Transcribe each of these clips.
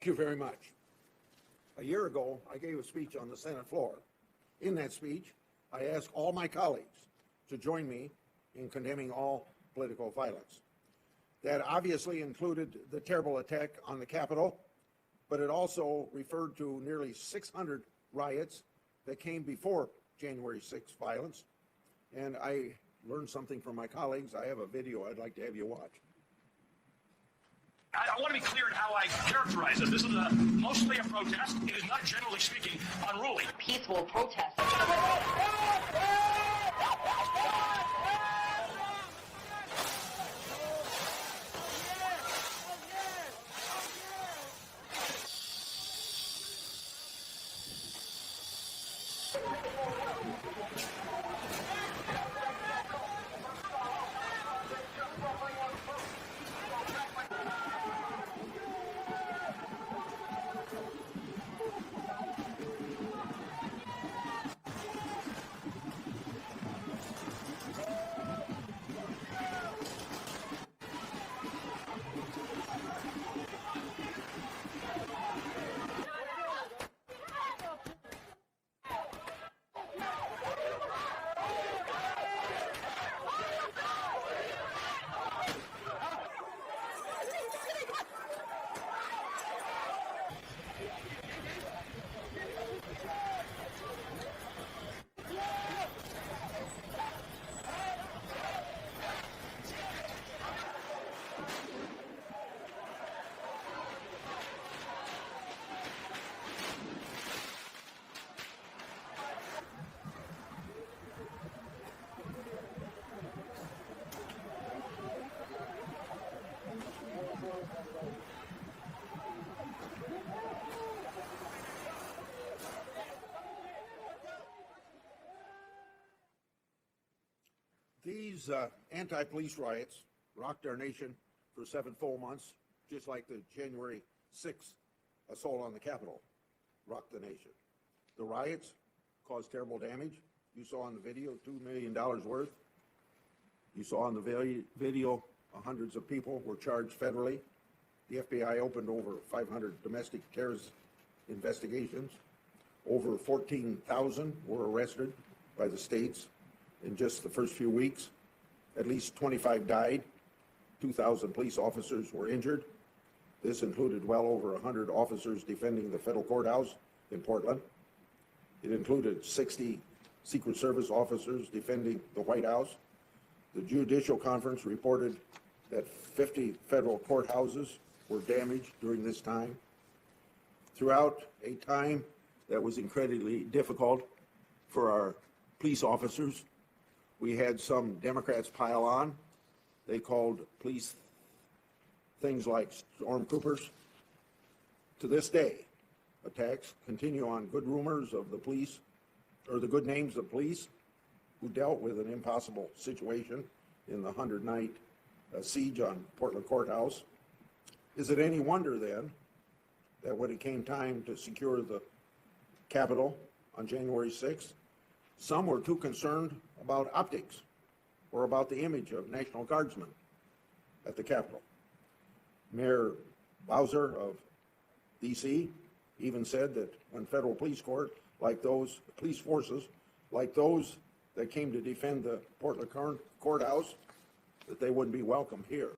Thank you very much. A year ago, I gave a speech on the Senate floor. In that speech, I asked all my colleagues to join me in condemning all political violence. That obviously included the terrible attack on the Capitol, but it also referred to nearly 600 riots that came before January 6th violence. And I learned something from my colleagues. I have a video I'd like to have you watch. I want to be clear in how I characterize this. This is mostly a protest. It is not, generally speaking, unruly. Peaceful protest. These anti-police riots rocked our nation for 7 full months, just like the January 6th assault on the Capitol rocked the nation. The riots caused terrible damage. You saw on the video $2 million worth. You saw on the video hundreds of people were charged federally. The FBI opened over 500 domestic terrorist investigations. Over 14,000 were arrested by the states in just the first few weeks. At least 25 died. 2,000 police officers were injured. This included well over 100 officers defending the federal courthouse in Portland. It included 60 Secret Service officers defending the White House. The Judicial Conference reported that 50 federal courthouses were damaged during this time. Throughout a time that was incredibly difficult for our police officers, we had some Democrats pile on. They called police things like stormtroopers. To this day, attacks continue on good rumors of the police, or the good names of police who dealt with an impossible situation in the 100-night siege on Portland Courthouse. Is it any wonder then that when it came time to secure the Capitol on January 6th, some were too concerned about optics or about the image of National Guardsmen at the Capitol? Mayor Bowser of D.C. even said that when federal police forces like those that came to defend the Portland courthouse, that they wouldn't be welcome here.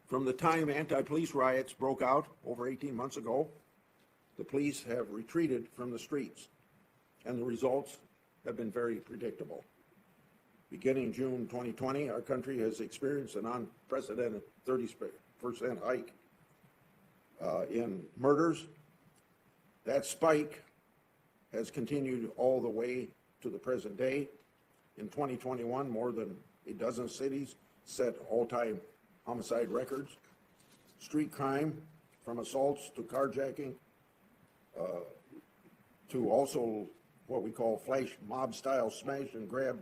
From the time anti-police riots broke out over 18 months ago, the police have retreated from the streets, and the results have been very predictable. Beginning June 2020, our country has experienced an unprecedented 30% hike in murders. That spike has continued all the way to the present day. In 2021, more than a dozen cities set all-time homicide records. Street crime, from assaults to carjacking, to also what we call flash mob-style smash and grab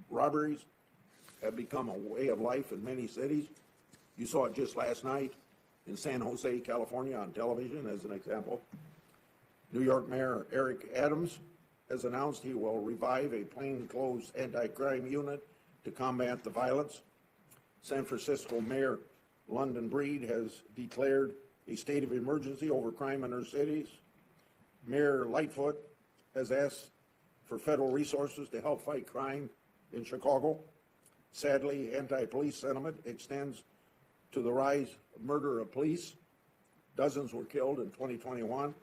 robberies, have become a way of life in many cities. You saw it just last night in San Jose, California on television as an example. New York Mayor Eric Adams has announced he will revive a plainclothes anti-crime unit to combat the violence. San Francisco Mayor London Breed has declared a state of emergency over crime in our cities. Mayor Lightfoot has asked for federal resources to help fight crime in Chicago. Sadly, anti-police sentiment extends to the rise of murder of police. Dozens were killed in 2021.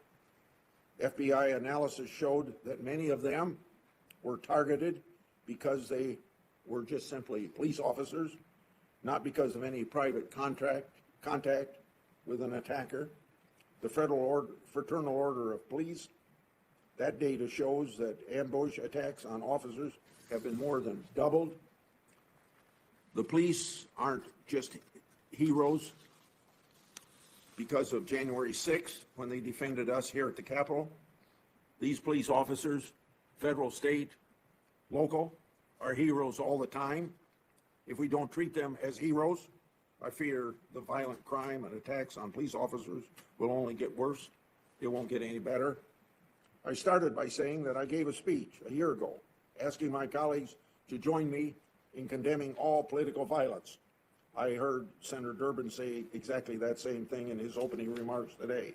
FBI analysis showed that many of them were targeted because they were just simply police officers, not because of any private contact with an attacker. The Fraternal Order of Police, that data shows that ambush attacks on officers have been more than doubled. The police aren't just heroes because of January 6th when they defended us here at the Capitol. These police officers, federal, state, local, are heroes all the time. If we don't treat them as heroes, I fear the violent crime and attacks on police officers will only get worse. It won't get any better. I started by saying that I gave a speech a year ago asking my colleagues to join me in condemning all political violence. I heard Senator Durbin say exactly that same thing in his opening remarks today.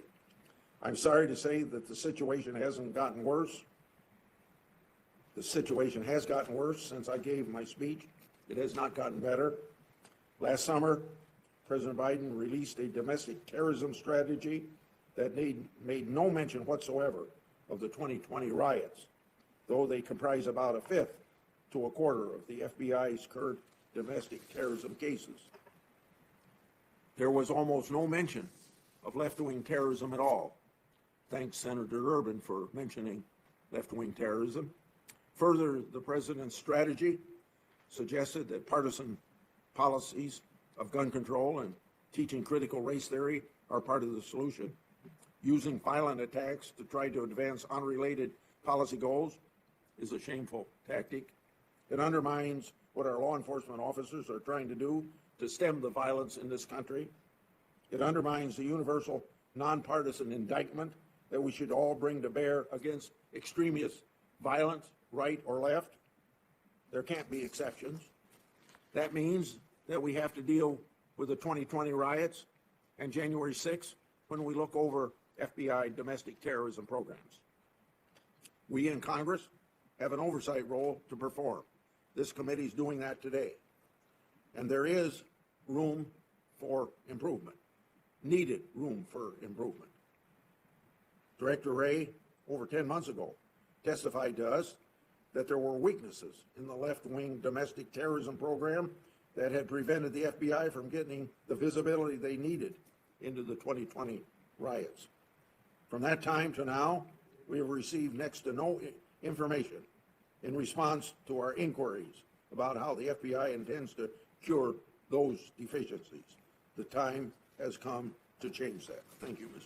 I'm sorry to say that the situation hasn't gotten worse. The situation has gotten worse since I gave my speech. It has not gotten better. Last summer, President Biden released a domestic terrorism strategy that made no mention whatsoever of the 2020 riots, though they comprise about a fifth to a quarter of the FBI's current domestic terrorism cases. There was almost no mention of left-wing terrorism at all. Thanks, Senator Durbin, for mentioning left-wing terrorism. Further, the president's strategy suggested that partisan policies of gun control and teaching critical race theory are part of the solution. Using violent attacks to try to advance unrelated policy goals is a shameful tactic. It undermines what our law enforcement officers are trying to do to stem the violence in this country. It undermines the universal nonpartisan indictment that we should all bring to bear against extremist violence, right or left. There can't be exceptions. That means that we have to deal with the 2020 riots and January 6th when we look over FBI domestic terrorism programs. We in Congress have an oversight role to perform. This committee is doing that today. And there is room for improvement, needed room for improvement. Director Wray, over 10 months ago, testified to us that there were weaknesses in the left-wing domestic terrorism program that had prevented the FBI from getting the visibility they needed into the 2020 riots. From that time to now, we have received next to no information in response to our inquiries about how the FBI intends to cure those deficiencies. The time has come to change that. Thank you, Mr.